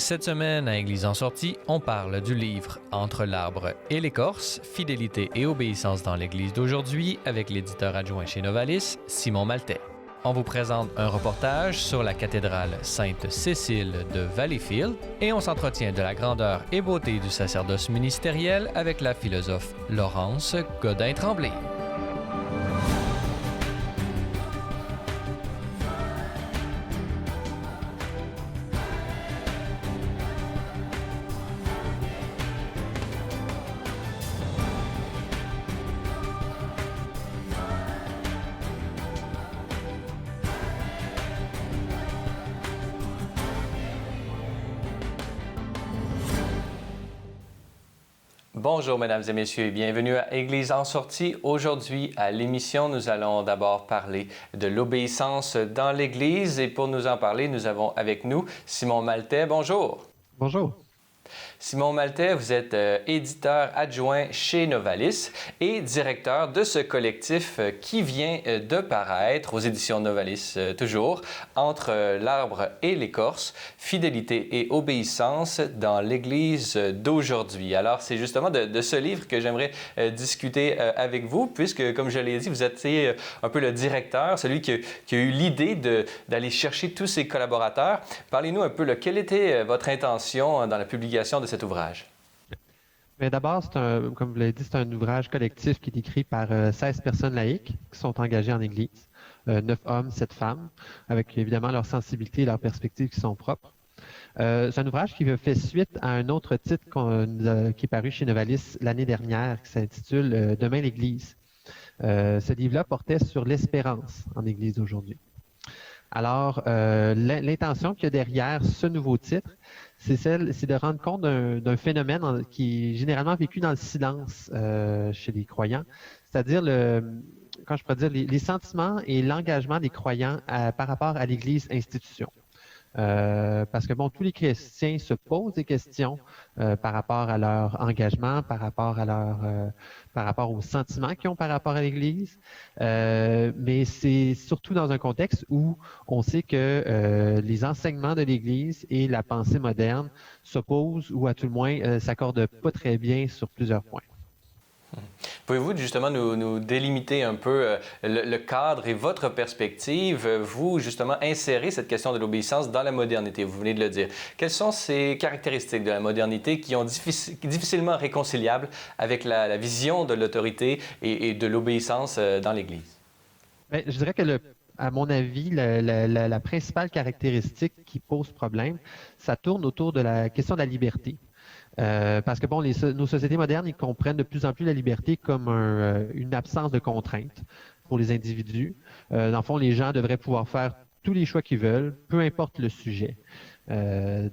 Cette semaine, à Église en sortie, on parle du livre Entre l'arbre et l'écorce, fidélité et obéissance dans l'Église d'aujourd'hui avec l'éditeur adjoint chez Novalis, Simon Maltais. On vous présente un reportage sur la cathédrale Sainte-Cécile de Valleyfield et on s'entretient de la grandeur et beauté du sacerdoce ministériel avec la philosophe Laurence Godin-Tremblay. Bonjour mesdames et messieurs et bienvenue à Église en sortie. Aujourd'hui à l'émission, nous allons d'abord parler de l'obéissance dans l'Église et pour nous en parler, nous avons avec nous Simon Maltais. Bonjour. Bonjour. Simon Maltais, vous êtes éditeur adjoint chez Novalis et directeur de ce collectif qui vient de paraître aux éditions Novalis, toujours, Entre l'arbre et l'écorce, fidélité et obéissance dans l'Église d'aujourd'hui. Alors, c'est justement de ce livre que j'aimerais discuter avec vous, puisque, comme je l'ai dit, vous êtes un peu le directeur, celui qui a eu l'idée d'aller chercher tous ses collaborateurs. Parlez-nous un peu, quelle était votre intention dans la publication de cet ouvrage? Mais d'abord, comme vous l'avez dit, c'est un ouvrage collectif qui est écrit par 16 personnes laïques qui sont engagées en Église, 9 hommes, 7 femmes, avec évidemment leurs sensibilités et leurs perspectives qui sont propres. C'est un ouvrage qui fait suite à un autre titre qui est paru chez Novalis l'année dernière, qui s'intitule Demain l'Église. Ce livre-là portait sur l'espérance en Église d'aujourd'hui. Alors, l'intention qu'il y a derrière ce nouveau titre, c'est de rendre compte d'un phénomène qui est généralement vécu dans le silence chez les croyants, c'est-à-dire quand je pourrais dire, les sentiments et l'engagement des croyants par rapport à l'Église institution. Parce que tous les chrétiens se posent des questions par rapport à leur engagement, par rapport aux sentiments qu'ils ont par rapport à l'Église, mais c'est surtout dans un contexte où on sait que les enseignements de l'Église et la pensée moderne s'opposent ou à tout le moins s'accordent pas très bien sur plusieurs points. Pouvez-vous justement nous délimiter un peu le cadre et votre perspective, vous justement insérer cette question de l'obéissance dans la modernité, vous venez de le dire. Quelles sont ces caractéristiques de la modernité qui sont difficilement réconciliables avec la vision de l'autorité et de l'obéissance dans l'Église? Bien, je dirais que à mon avis, la principale caractéristique qui pose problème, ça tourne autour de la question de la liberté. Parce que nos sociétés modernes, ils comprennent de plus en plus la liberté comme une absence de contraintes pour les individus. Dans le fond, les gens devraient pouvoir faire tous les choix qu'ils veulent, peu importe le sujet. En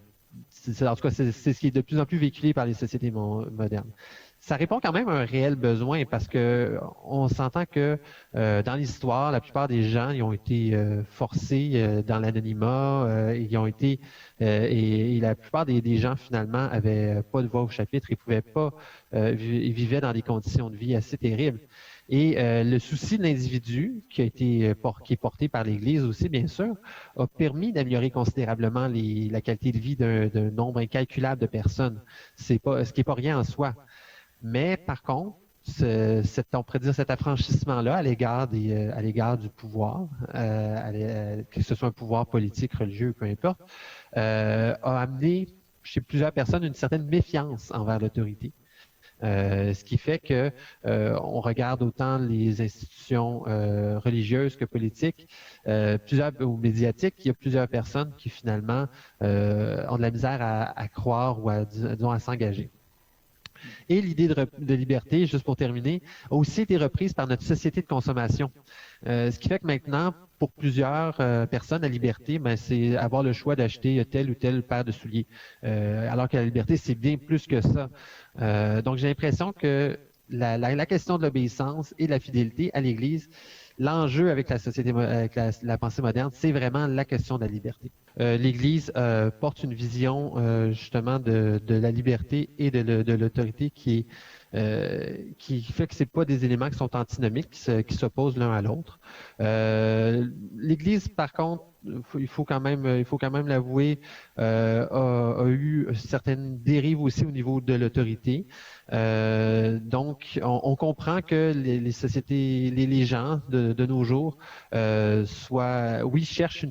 tout cas, c'est ce qui est de plus en plus véhiculé par les sociétés modernes. Ça répond quand même à un réel besoin parce que on s'entend que dans l'histoire, la plupart des gens ils ont été forcés dans l'anonymat, ils ont été et la plupart des gens finalement avaient pas de voix au chapitre, ils pouvaient pas, ils vivaient dans des conditions de vie assez terribles. Et le souci de l'individu qui est porté par l'Église aussi, bien sûr, a permis d'améliorer considérablement la qualité de vie d'un nombre incalculable de personnes. Ce qui est pas rien en soi. Mais par contre, on pourrait dire cet affranchissement-là à l'égard du pouvoir, que ce soit un pouvoir politique, religieux, peu importe, a amené chez plusieurs personnes une certaine méfiance envers l'autorité. Ce qui fait que on regarde autant les institutions religieuses que politiques, ou médiatiques. Il y a plusieurs personnes qui finalement ont de la misère à croire ou à s'engager. Et l'idée de liberté, juste pour terminer, a aussi été reprise par notre société de consommation. Ce qui fait que maintenant, pour plusieurs personnes, la liberté, c'est avoir le choix d'acheter telle ou telle paire de souliers. Alors que la liberté, c'est bien plus que ça. Donc, j'ai l'impression que la question de l'obéissance et de la fidélité à l'Église, l'enjeu avec la société, avec la pensée moderne, c'est vraiment la question de la liberté. L'Église porte une vision justement de la liberté et de l'autorité qui fait que c'est pas des éléments qui sont antinomiques, qui s'opposent l'un à l'autre. L'Église, par contre, il faut quand même l'avouer, a eu certaines dérives aussi au niveau de l'autorité. Donc, on comprend que les sociétés, les gens de nos jours, cherchent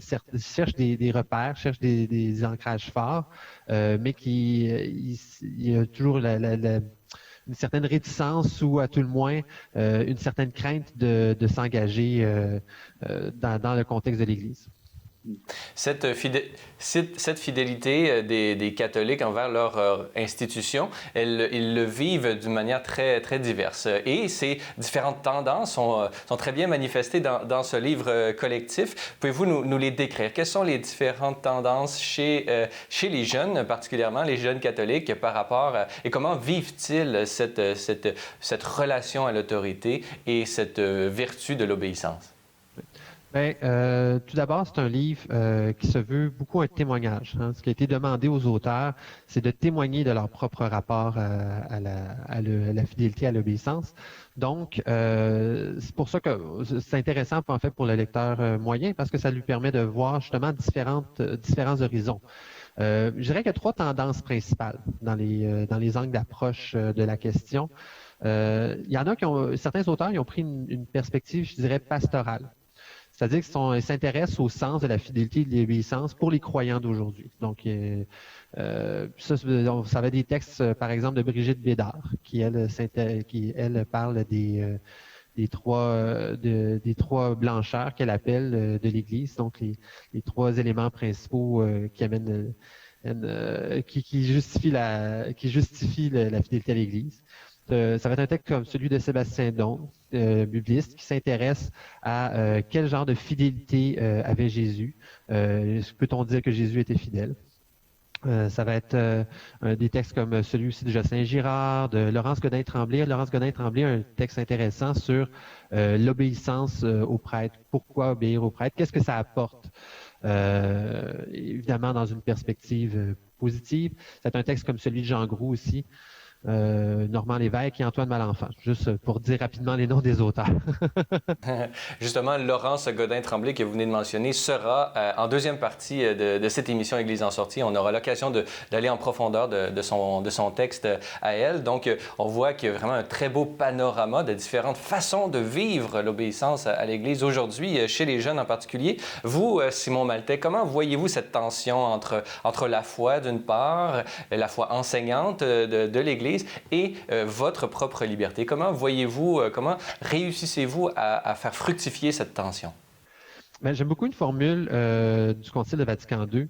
des repères, cherchent des ancrages forts, mais il y a toujours une certaine réticence ou à tout le moins une certaine crainte de s'engager dans le contexte de l'Église. Cette fidélité des catholiques envers leur institution, ils le vivent d'une manière très, très diverse. Et ces différentes tendances sont très bien manifestées dans ce livre collectif. Pouvez-vous nous les décrire? Quelles sont les différentes tendances chez les jeunes, particulièrement les jeunes catholiques, par rapport et comment vivent-ils cette relation à l'autorité et cette vertu de l'obéissance? Bien, tout d'abord, c'est un livre qui se veut beaucoup un témoignage. Hein. Ce qui a été demandé aux auteurs, c'est de témoigner de leur propre rapport à la fidélité, à l'obéissance. Donc, c'est pour ça que c'est intéressant en fait pour le lecteur moyen parce que ça lui permet de voir justement différents horizons. Je dirais qu'il y a trois tendances principales dans les angles d'approche de la question. Il y en a certains auteurs ils ont pris une perspective, je dirais, pastorale. C'est-à-dire qu'ils s'intéressent au sens de la fidélité et de l'obéissance pour les croyants d'aujourd'hui. Donc, ça va des textes, par exemple, de Brigitte Bédard, qui, elle parle des trois blancheurs qu'elle appelle de l'Église, donc les trois éléments principaux qui amènent qui justifient la fidélité à l'Église. Ça va être un texte comme celui de Sébastien Doncq, bibliste, qui s'intéresse à quel genre de fidélité avait Jésus. Peut-on dire que Jésus était fidèle? Ça va être des textes comme celui aussi de Jocelyn Girard, de Laurence Godin-Tremblay. Laurence Godin-Tremblay a un texte intéressant sur l'obéissance aux prêtres. Pourquoi obéir aux prêtres? Qu'est-ce que ça apporte? Évidemment, dans une perspective positive. C'est un texte comme celui de Jean Groux aussi. Normand Lévesque et Antoine Malenfant, juste pour dire rapidement les noms des auteurs. Justement, Laurence Godin-Tremblay, que vous venez de mentionner, sera en deuxième partie de cette émission Église en sortie. On aura l'occasion d'aller en profondeur de son texte à elle. Donc, on voit qu'il y a vraiment un très beau panorama de différentes façons de vivre l'obéissance à l'Église aujourd'hui, chez les jeunes en particulier. Vous, Simon Maltais, comment voyez-vous cette tension entre la foi, d'une part, la foi enseignante de l'Église, et votre propre liberté? Comment voyez-vous, comment réussissez-vous à faire fructifier cette tension? Bien, j'aime beaucoup une formule du Concile de Vatican II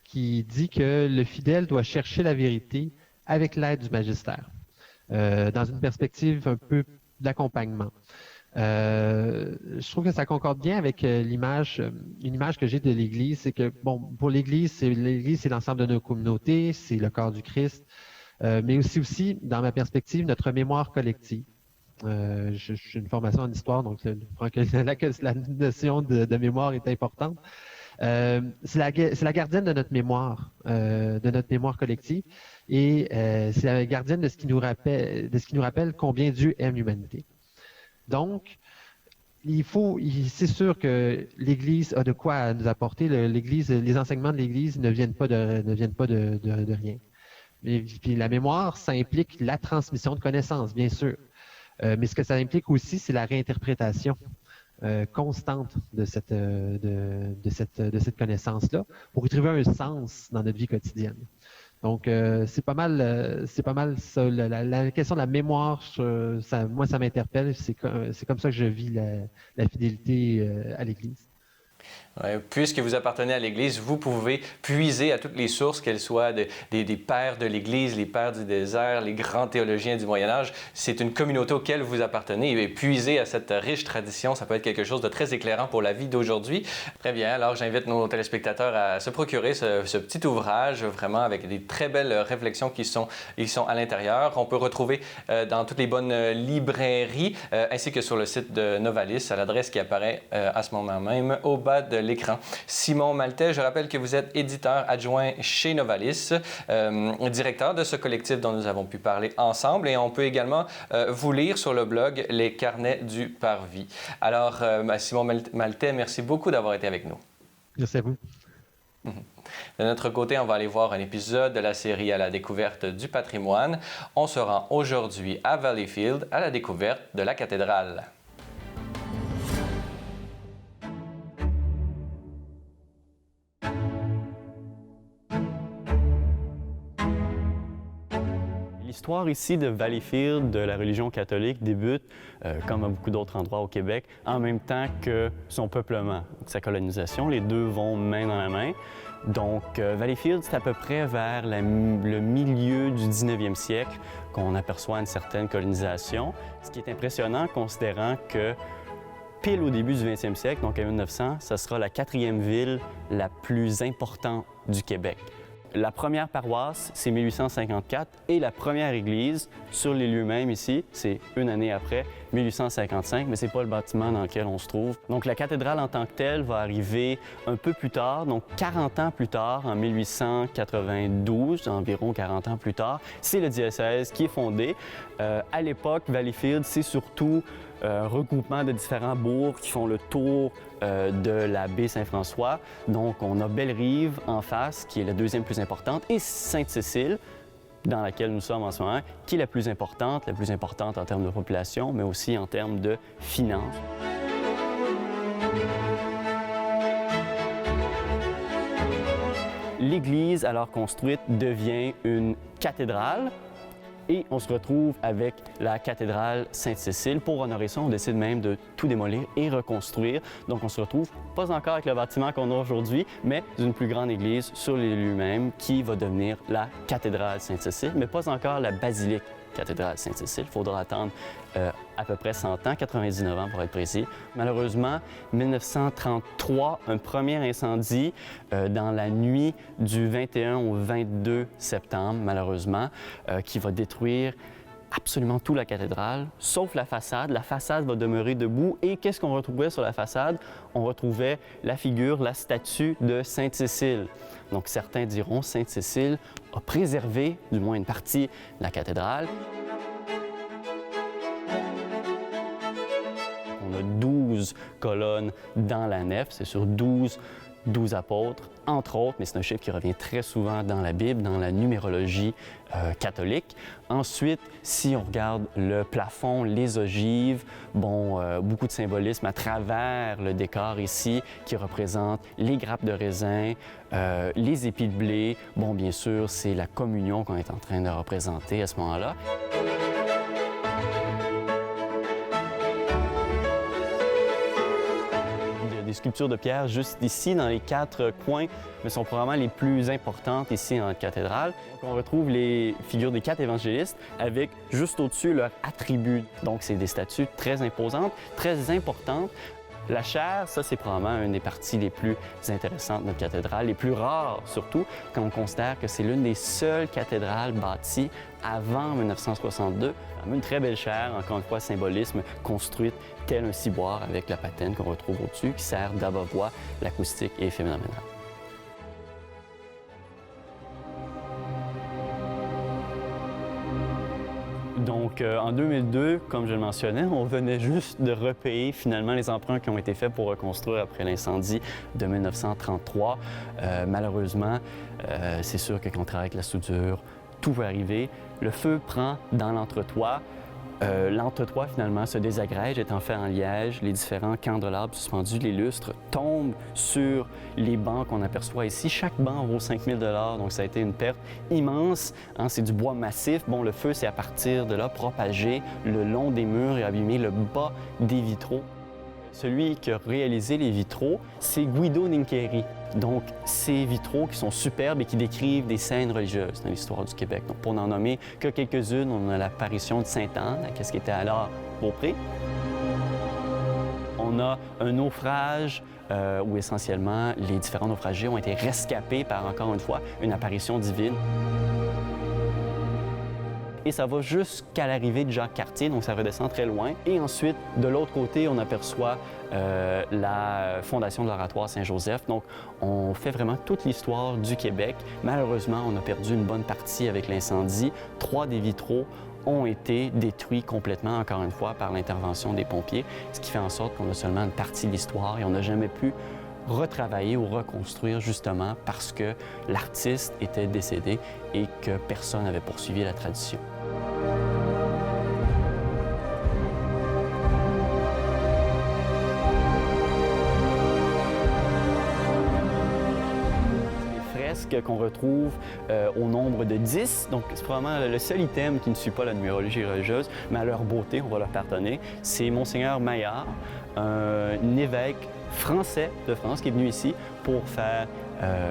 qui dit que le fidèle doit chercher la vérité avec l'aide du magistère, dans une perspective un peu d'accompagnement. Je trouve que ça concorde bien avec une image que j'ai de l'Église, c'est que, bon, pour l'Église, c'est l'ensemble de nos communautés, c'est le corps du Christ, mais aussi, dans ma perspective, notre mémoire collective. J'ai une formation en histoire, donc je crois que la notion de mémoire est importante. C'est la gardienne de notre mémoire collective, et c'est la gardienne de ce qui nous rappelle combien Dieu aime l'humanité. Donc, c'est sûr que l'Église a de quoi nous apporter. Les enseignements de l'Église ne viennent pas de rien. Puis la mémoire, ça implique la transmission de connaissances, bien sûr. Mais ce que ça implique aussi, c'est la réinterprétation constante de cette connaissance-là pour y trouver un sens dans notre vie quotidienne. Donc, c'est pas mal ça. La question de la mémoire, moi, ça m'interpelle. C'est comme ça que je vis la fidélité à l'Église. Ouais, puisque vous appartenez à l'Église, vous pouvez puiser à toutes les sources, qu'elles soient des pères de l'Église, les pères du désert, les grands théologiens du Moyen Âge. C'est une communauté auquel vous appartenez et puiser à cette riche tradition, ça peut être quelque chose de très éclairant pour la vie d'aujourd'hui. Très bien, alors j'invite nos téléspectateurs à se procurer ce petit ouvrage, vraiment avec des très belles réflexions qui sont à l'intérieur. On peut retrouver dans toutes les bonnes librairies, ainsi que sur le site de Novalis, à l'adresse qui apparaît à ce moment même au bas de l'écran. Simon Maltais, je rappelle que vous êtes éditeur adjoint chez Novalis, directeur de ce collectif dont nous avons pu parler ensemble, et on peut également vous lire sur le blog Les Carnets du Parvis. Alors, Simon Maltais, merci beaucoup d'avoir été avec nous. Merci à vous. De notre côté, on va aller voir un épisode de la série à la découverte du patrimoine. On se rend aujourd'hui à Valleyfield à la découverte de la cathédrale. L'histoire ici de Valleyfield, de la religion catholique, débute, comme à beaucoup d'autres endroits au Québec, en même temps que son peuplement, sa colonisation. Les deux vont main dans la main. Donc, Valleyfield, c'est à peu près vers le milieu du 19e siècle qu'on aperçoit une certaine colonisation. Ce qui est impressionnant, considérant que pile au début du 20e siècle, donc en 1900, ce sera la 4e ville la plus importante du Québec. La première paroisse, c'est 1854, et la première église, sur les lieux mêmes ici, c'est une année après, 1855, mais ce n'est pas le bâtiment dans lequel on se trouve. Donc la cathédrale en tant que telle va arriver un peu plus tard, donc 40 ans plus tard, en 1892, environ 40 ans plus tard, c'est le diocèse qui est fondé. À l'époque, Valleyfield, c'est surtout un regroupement de différents bourgs qui font le tour de la baie Saint-François. Donc, on a Belle-Rive en face, qui est la deuxième plus importante, et Sainte-Cécile, dans laquelle nous sommes en ce moment, qui est la plus importante en termes de population, mais aussi en termes de finances. L'église, alors construite, devient une cathédrale. Et on se retrouve avec la cathédrale Sainte-Cécile. Pour honorer ça, on décide même de tout démolir et reconstruire. Donc on se retrouve pas encore avec le bâtiment qu'on a aujourd'hui, mais d'une plus grande église sur les lieux mêmes qui va devenir la cathédrale Sainte-Cécile, mais pas encore la basilique cathédrale Sainte-Cécile. Il faudra attendre à peu près 100 ans, 99 ans pour être précis. Malheureusement, 1933, un premier incendie dans la nuit du 21 au 22 septembre, malheureusement, qui va détruire absolument toute la cathédrale, sauf la façade. La façade va demeurer debout. Et qu'est-ce qu'on retrouvait sur la façade? On retrouvait la figure, la statue de Sainte-Cécile. Donc certains diront Sainte-Cécile a préservé, du moins une partie, de la cathédrale. On a 12 colonnes dans la nef, c'est sur 12 apôtres, entre autres, mais c'est un chiffre qui revient très souvent dans la Bible, dans la numérologie catholique. Ensuite, si on regarde le plafond, les ogives, beaucoup de symbolisme à travers le décor ici qui représente les grappes de raisin, les épis de blé. Bon, bien sûr, c'est la communion qu'on est en train de représenter à ce moment-là. Des sculptures de pierre juste ici, dans les 4 coins, mais sont probablement les plus importantes ici en cathédrale. Donc, on retrouve les figures des 4 évangélistes avec juste au-dessus leurs attributs. Donc, c'est des statues très imposantes, très importantes. La chaire, ça, c'est probablement une des parties les plus intéressantes de notre cathédrale, les plus rares surtout, quand on considère que c'est l'une des seules cathédrales bâties avant 1962. Une très belle chaire, encore une fois, symbolisme, construite tel un ciboire avec la patène qu'on retrouve au-dessus, qui sert d'abat-voix, l'acoustique et l'effet phénoménal. Donc, en 2002, comme je le mentionnais, on venait juste de repayer finalement les emprunts qui ont été faits pour reconstruire après l'incendie de 1933. Malheureusement, c'est sûr que quand on travaille avec la soudure, tout peut arriver. Le feu prend dans l'entretoit. L'entretoit, finalement, se désagrège, étant fait en liège. Les différents candelabres suspendus, les lustres, tombent sur les bancs qu'on aperçoit ici. Chaque banc vaut 5 000 $, donc ça a été une perte immense. C'est du bois massif. Bon, le feu s'est à partir de là propagé le long des murs et abîmé le bas des vitraux. Celui qui a réalisé les vitraux, c'est Guido Nincheri. Donc, ces vitraux qui sont superbes et qui décrivent des scènes religieuses dans l'histoire du Québec. Donc, pour n'en nommer que quelques-unes, on a l'apparition de Sainte-Anne, à ce qui était alors Beaupré. On a un naufrage où essentiellement les différents naufragés ont été rescapés par, encore une fois, une apparition divine. Et ça va jusqu'à l'arrivée de Jacques Cartier, donc ça redescend très loin. Et ensuite, de l'autre côté, on aperçoit la fondation de l'Oratoire Saint-Joseph. Donc, on fait vraiment toute l'histoire du Québec. Malheureusement, on a perdu une bonne partie avec l'incendie. 3 des vitraux ont été détruits complètement, encore une fois, par l'intervention des pompiers, ce qui fait en sorte qu'on a seulement une partie de l'histoire et on n'a jamais pu retravailler ou reconstruire justement parce que l'artiste était décédé et que personne n'avait poursuivi la tradition. Qu'on retrouve au nombre de 10. Donc, c'est probablement le seul item qui ne suit pas la numérologie religieuse, mais à leur beauté, on va leur pardonner. C'est Monseigneur Maillard, un évêque français de France qui est venu ici pour faire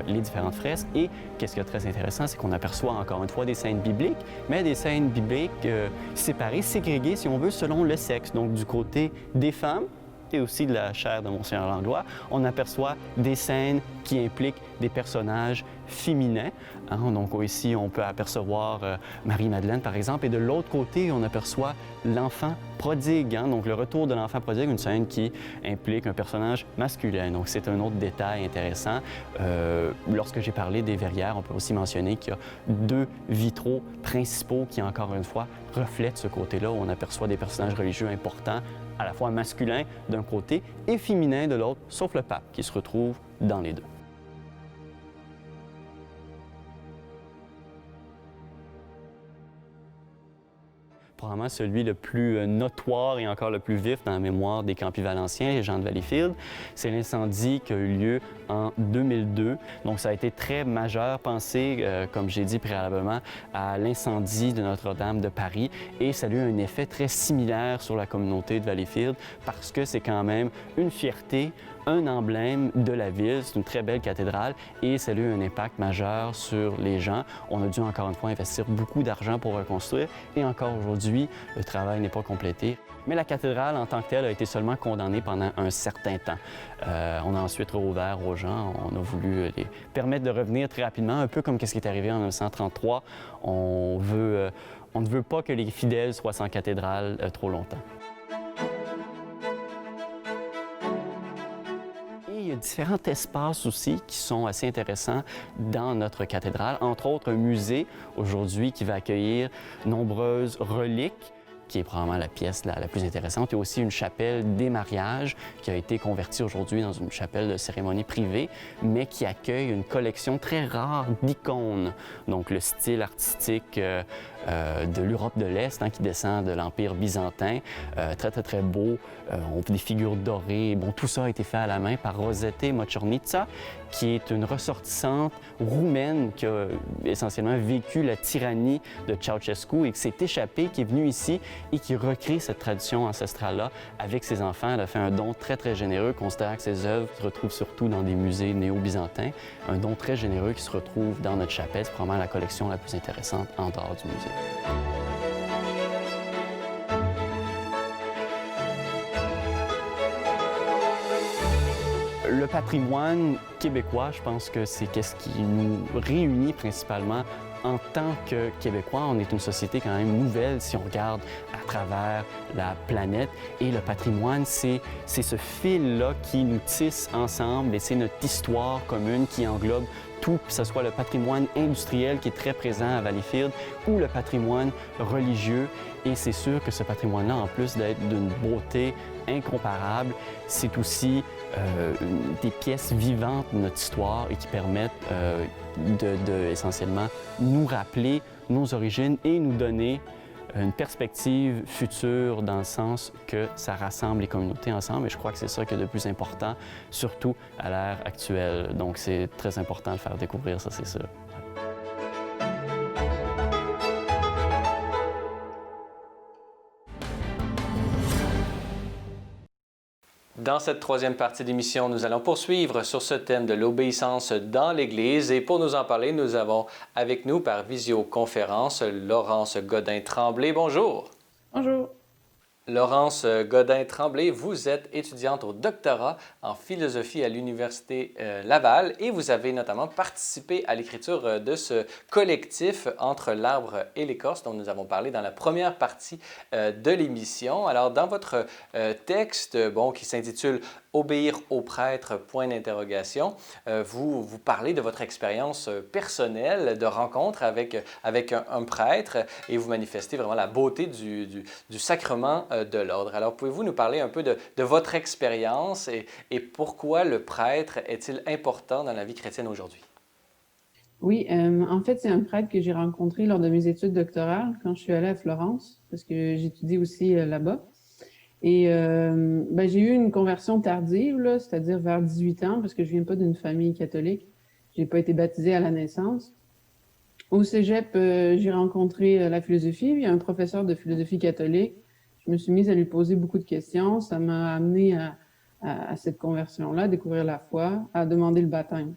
les différentes fresques. Et qu'est-ce qui est très intéressant, c'est qu'on aperçoit encore une fois des scènes bibliques, mais des scènes bibliques séparées, ségrégées, si on veut, selon le sexe. Donc, du côté des femmes, et aussi de la chair de Monseigneur Langlois, on aperçoit des scènes qui impliquent des personnages féminins. Donc ici, on peut apercevoir Marie-Madeleine, par exemple, et de l'autre côté, on aperçoit l'enfant prodigue. Donc le retour de l'enfant prodigue, une scène qui implique un personnage masculin. Donc c'est un autre détail intéressant. Lorsque j'ai parlé des verrières, on peut aussi mentionner qu'il y a 2 vitraux principaux qui, encore une fois, reflètent ce côté-là, où on aperçoit des personnages religieux importants, à la fois masculin d'un côté et féminin de l'autre, sauf le pape qui se retrouve dans les deux. Probablement celui le plus notoire et encore le plus vif dans la mémoire des campis valenciens, les gens de Valleyfield, c'est l'incendie qui a eu lieu en 2002. Donc ça a été très majeur, pensé, comme j'ai dit préalablement, à l'incendie de Notre-Dame de Paris, et ça a eu un effet très similaire sur la communauté de Valleyfield parce que c'est quand même une fierté, un emblème de la ville. C'est une très belle cathédrale et ça a eu un impact majeur sur les gens. On a dû encore une fois investir beaucoup d'argent pour reconstruire et encore aujourd'hui, le travail n'est pas complété. Mais la cathédrale en tant que telle a été seulement condamnée pendant un certain temps. On a ensuite rouvert aux gens, on a voulu les permettre de revenir très rapidement, un peu comme ce qui est arrivé en 1933. On ne veut pas que les fidèles soient sans cathédrale trop longtemps. Il y a différents espaces aussi qui sont assez intéressants dans notre cathédrale, entre autres un musée aujourd'hui qui va accueillir nombreuses reliques, qui est probablement la pièce la plus intéressante. Il y a aussi une chapelle des mariages qui a été convertie aujourd'hui dans une chapelle de cérémonie privée, mais qui accueille une collection très rare d'icônes. Donc le style artistique de l'Europe de l'Est, qui descend de l'Empire byzantin, très beau. On voit des figures dorées. Bon, tout ça a été fait à la main par Rosette Mochornița, qui est une ressortissante roumaine qui a essentiellement vécu la tyrannie de Ceausescu et qui s'est échappée, qui est venue ici et qui recrée cette tradition ancestrale-là avec ses enfants. Elle a fait un don très généreux, considérant que ses œuvres se retrouvent surtout dans des musées néo-byzantins. Un don très généreux qui se retrouve dans notre chapelle. C'est probablement la collection la plus intéressante en dehors du musée. Le patrimoine québécois, je pense que c'est ce qui nous réunit principalement en tant que Québécois. On est une société quand même nouvelle si on regarde à travers la planète. Et le patrimoine, c'est ce fil-là qui nous tisse ensemble et c'est notre histoire commune qui englobe tout, que ce soit le patrimoine industriel qui est très présent à Valleyfield ou le patrimoine religieux. Et c'est sûr que ce patrimoine-là, en plus d'être d'une beauté incomparable, c'est aussi des pièces vivantes de notre histoire et qui permettent essentiellement nous rappeler nos origines et nous donner une perspective future dans le sens que ça rassemble les communautés ensemble. Et je crois que c'est ça qui est le plus important, surtout à l'ère actuelle. Donc c'est très important de faire découvrir ça, c'est sûr. Dans cette troisième partie d'émission, nous allons poursuivre sur ce thème de l'obéissance dans l'Église. Et pour nous en parler, nous avons avec nous par visioconférence Laurence Godin-Tremblay. Bonjour. Bonjour. Laurence Godin-Tremblay, vous êtes étudiante au doctorat en philosophie à l'Université Laval et vous avez notamment participé à l'écriture de ce collectif Entre l'arbre et l'écorce dont nous avons parlé dans la première partie de l'émission. Alors, dans votre texte qui s'intitule « Obéir au prêtre, point d'interrogation. Vous parlez de votre expérience personnelle de rencontre avec un prêtre et vous manifestez vraiment la beauté du sacrement de l'ordre. Alors, pouvez-vous nous parler un peu de votre expérience et pourquoi le prêtre est-il important dans la vie chrétienne aujourd'hui? Oui, en fait, c'est un prêtre que j'ai rencontré lors de mes études doctorales quand je suis allée à Florence, parce que j'étudie aussi là-bas. Et j'ai eu une conversion tardive, là, c'est-à-dire vers 18 ans, parce que je viens pas d'une famille catholique. J'ai pas été baptisée à la naissance. Au cégep, j'ai rencontré la philosophie. Il y a un professeur de philosophie catholique. Je me suis mise à lui poser beaucoup de questions. Ça m'a amené à cette conversion-là, à découvrir la foi, à demander le baptême.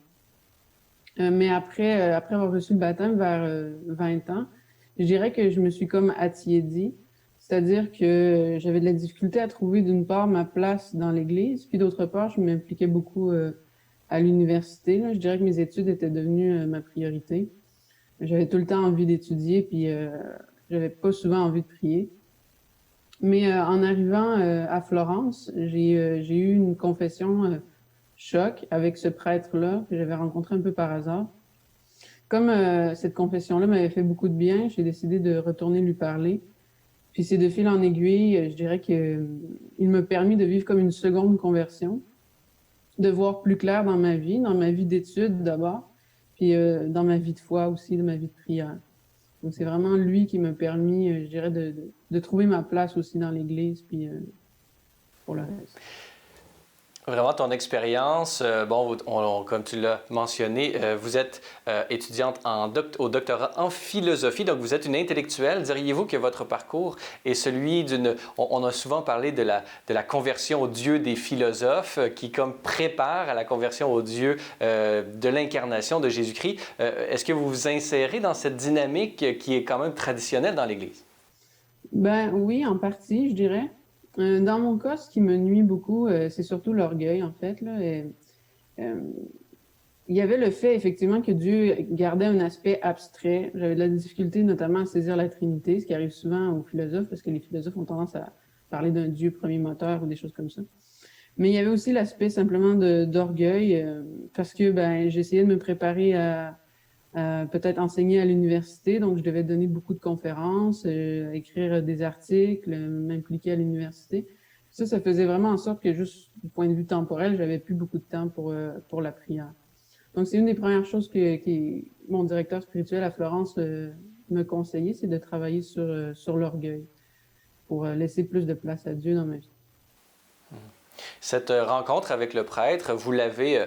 Mais après avoir reçu le baptême vers 20 ans, je dirais que je me suis comme attiédie. C'est-à-dire que j'avais de la difficulté à trouver d'une part ma place dans l'Église, puis d'autre part, je m'impliquais beaucoup à l'université. Là. Je dirais que mes études étaient devenues ma priorité. J'avais tout le temps envie d'étudier, puis j'avais pas souvent envie de prier. Mais en arrivant à Florence, j'ai eu une confession choc avec ce prêtre-là que j'avais rencontré un peu par hasard. Comme cette confession-là m'avait fait beaucoup de bien, j'ai décidé de retourner lui parler. Puis c'est de fil en aiguille, je dirais que il m'a permis de vivre comme une seconde conversion, de voir plus clair dans ma vie d'études d'abord, puis dans ma vie de foi aussi, de ma vie de prière. Donc c'est vraiment lui qui m'a permis, je dirais, de trouver ma place aussi dans l'Église, puis pour le reste. Vraiment, ton expérience, comme tu l'as mentionné, vous êtes étudiante au doctorat en philosophie, donc vous êtes une intellectuelle. Diriez-vous que votre parcours est celui d'une... On a souvent parlé de la conversion au Dieu des philosophes, qui comme prépare à la conversion au Dieu de l'incarnation de Jésus-Christ. Est-ce que vous vous insérez dans cette dynamique qui est quand même traditionnelle dans l'Église? Ben oui, en partie, je dirais. Dans mon cas, ce qui me nuit beaucoup, c'est surtout l'orgueil, en fait. Là, il y avait le fait, effectivement, que Dieu gardait un aspect abstrait. J'avais de la difficulté, notamment, à saisir la Trinité, ce qui arrive souvent aux philosophes, parce que les philosophes ont tendance à parler d'un Dieu premier moteur ou des choses comme ça. Mais il y avait aussi l'aspect simplement d'orgueil, parce que j'essayais de me préparer à peut-être enseigner à l'université, donc je devais donner beaucoup de conférences, écrire des articles, m'impliquer à l'université. Ça faisait vraiment en sorte que juste du point de vue temporel, j'avais plus beaucoup de temps pour la prière. Donc c'est une des premières choses que mon directeur spirituel à Florence me conseillait, c'est de travailler sur l'orgueil pour laisser plus de place à Dieu dans ma vie. Cette rencontre avec le prêtre, vous l'avez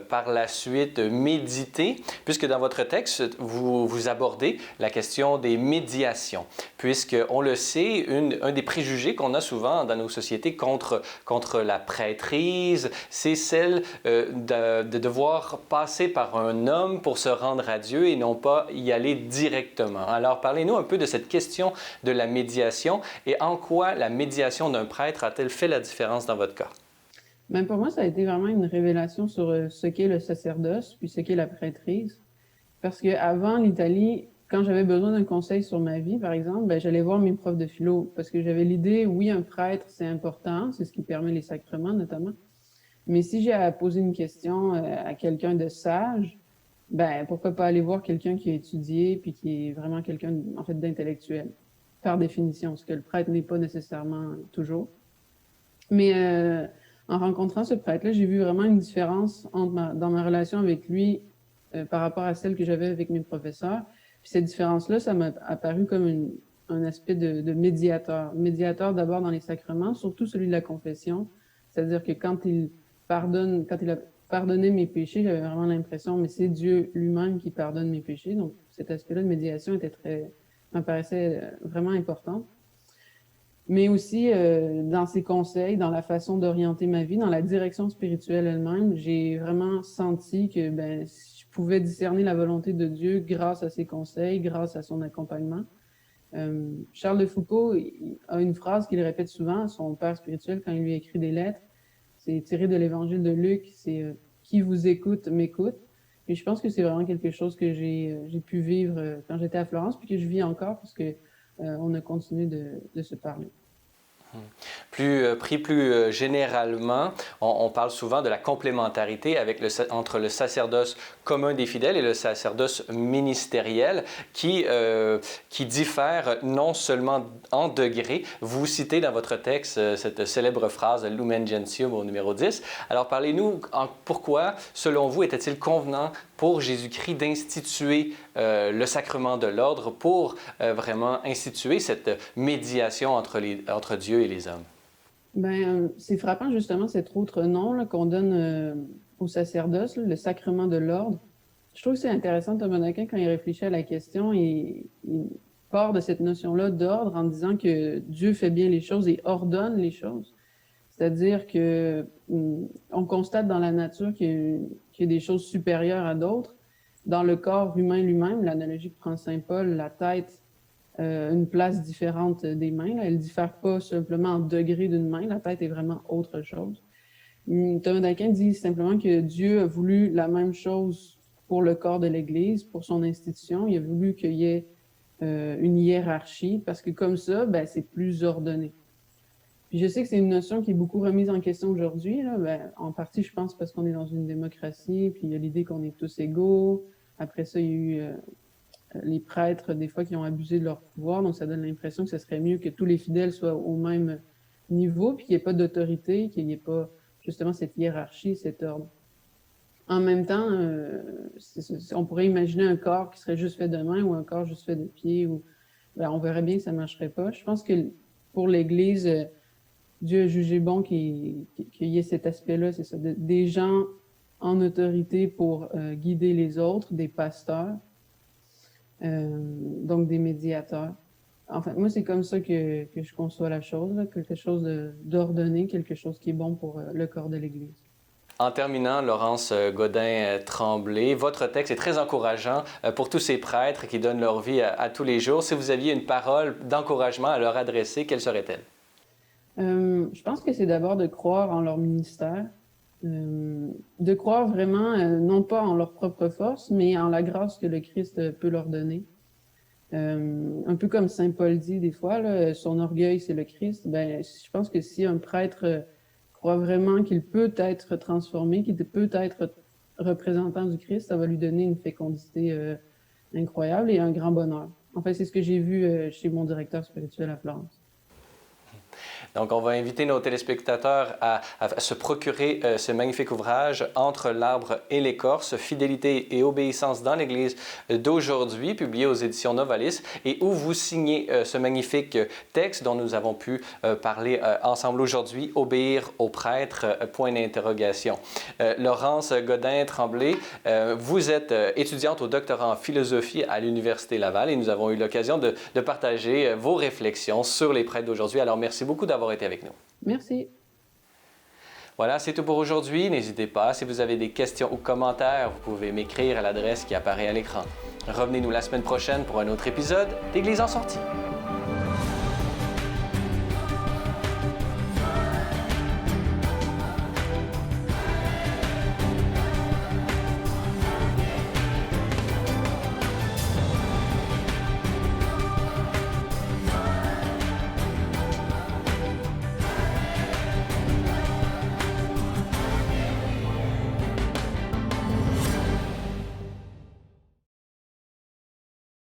par la suite méditée, puisque dans votre texte, vous abordez la question des médiations, puisqu'on le sait, un des préjugés qu'on a souvent dans nos sociétés contre la prêtrise, c'est celle de devoir passer par un homme pour se rendre à Dieu et non pas y aller directement. Alors, parlez-nous un peu de cette question de la médiation et en quoi la médiation d'un prêtre a-t-elle fait la différence dans votre cas? Ben pour moi, ça a été vraiment une révélation sur ce qu'est le sacerdoce, puis ce qu'est la prêtrise. Parce que avant l'Italie, quand j'avais besoin d'un conseil sur ma vie, par exemple, j'allais voir mes profs de philo. Parce que j'avais l'idée, oui, un prêtre, c'est important, c'est ce qui permet les sacrements notamment. Mais si j'ai à poser une question à quelqu'un de sage, pourquoi pas aller voir quelqu'un qui a étudié, puis qui est vraiment quelqu'un, en fait, d'intellectuel, par définition, ce que le prêtre n'est pas nécessairement toujours. Mais en rencontrant ce prêtre-là, j'ai vu vraiment une différence dans ma relation avec lui par rapport à celle que j'avais avec mes professeurs. Puis cette différence-là, ça m'a apparu comme un aspect de médiateur. Médiateur d'abord dans les sacrements, surtout celui de la confession. C'est-à-dire que quand il a pardonné mes péchés, j'avais vraiment l'impression, mais c'est Dieu lui-même qui pardonne mes péchés. Donc cet aspect-là de médiation m'apparaissait vraiment important. Mais aussi dans ses conseils, dans la façon d'orienter ma vie, dans la direction spirituelle elle-même, j'ai vraiment senti que je pouvais discerner la volonté de Dieu grâce à ses conseils, grâce à son accompagnement. Charles de Foucault a une phrase qu'il répète souvent à son père spirituel quand il lui écrit des lettres. C'est tiré de l'évangile de Luc, c'est « Qui vous écoute, m'écoute ». Et je pense que c'est vraiment quelque chose que j'ai pu vivre quand j'étais à Florence, puis que je vis encore, parce que on a continué de se parler. Pris plus généralement, on parle souvent de la complémentarité entre le sacerdoce commun des fidèles et le sacerdoce ministériel qui diffère non seulement en degrés. Vous citez dans votre texte cette célèbre phrase « Lumen Gentium » au numéro 10. Alors parlez-nous, pourquoi, selon vous, était-il convenant pour Jésus-Christ d'instituer le sacrement de l'ordre pour vraiment instituer cette médiation entre Dieu et les hommes? C'est frappant justement cet autre nom là, qu'on donne au sacerdoce, là, le sacrement de l'ordre. Je trouve que c'est intéressant, Thomas d'Aquin, quand il réfléchit à la question, il part de cette notion-là d'ordre en disant que Dieu fait bien les choses et ordonne les choses. C'est-à-dire que on constate dans la nature qu'il y a des choses supérieures à d'autres. Dans le corps humain lui-même, l'analogie que prend saint Paul, la tête une place différente des mains. Là. Elle ne diffère pas simplement en degrés d'une main. La tête est vraiment autre chose. Thomas d'Aquin dit simplement que Dieu a voulu la même chose pour le corps de l'Église, pour son institution. Il a voulu qu'il y ait une hiérarchie parce que comme ça, c'est plus ordonné. Puis je sais que c'est une notion qui est beaucoup remise en question aujourd'hui. En partie, je pense, parce qu'on est dans une démocratie, puis il y a l'idée qu'on est tous égaux. Après ça, il y a eu les prêtres, des fois, qui ont abusé de leur pouvoir. Donc, ça donne l'impression que ce serait mieux que tous les fidèles soient au même niveau, puis qu'il n'y ait pas d'autorité, qu'il n'y ait pas justement cette hiérarchie, cet ordre. En même temps, on pourrait imaginer un corps qui serait juste fait de main ou un corps juste fait de pied. On verrait bien que ça ne marcherait pas. Je pense que pour l'Église, Dieu a jugé bon qu'il y ait cet aspect-là, c'est ça, des gens en autorité pour guider les autres, des pasteurs. Donc des médiateurs. En fait, moi, c'est comme ça que je conçois la chose, là, quelque chose d'ordonné, quelque chose qui est bon pour le corps de l'Église. En terminant, Laurence Godin-Tremblay, votre texte est très encourageant pour tous ces prêtres qui donnent leur vie à tous les jours. Si vous aviez une parole d'encouragement à leur adresser, quelle serait-elle? Je pense que c'est d'abord de croire en leur ministère, de croire vraiment, non pas en leur propre force, mais en la grâce que le Christ peut leur donner. Un peu comme saint Paul dit des fois, là, son orgueil c'est le Christ. Je pense que si un prêtre croit vraiment qu'il peut être transformé, qu'il peut être représentant du Christ, ça va lui donner une fécondité incroyable et un grand bonheur. En fait, c'est ce que j'ai vu chez mon directeur spirituel à Florence. Donc, on va inviter nos téléspectateurs à se procurer ce magnifique ouvrage « Entre l'arbre et l'écorce, fidélité et obéissance dans l'Église d'aujourd'hui », publié aux éditions Novalis, et où vous signez ce magnifique texte dont nous avons pu parler ensemble aujourd'hui, « Obéir aux prêtres », point d'interrogation. Laurence Godin-Tremblay, vous êtes étudiante au doctorat en philosophie à l'Université Laval et nous avons eu l'occasion de partager vos réflexions sur les prêtres d'aujourd'hui. Alors, merci beaucoup d'avoir été avec nous. Merci. Voilà, c'est tout pour aujourd'hui. N'hésitez pas, si vous avez des questions ou commentaires, vous pouvez m'écrire à l'adresse qui apparaît à l'écran. Revenez-nous la semaine prochaine pour un autre épisode d'Église en sortie.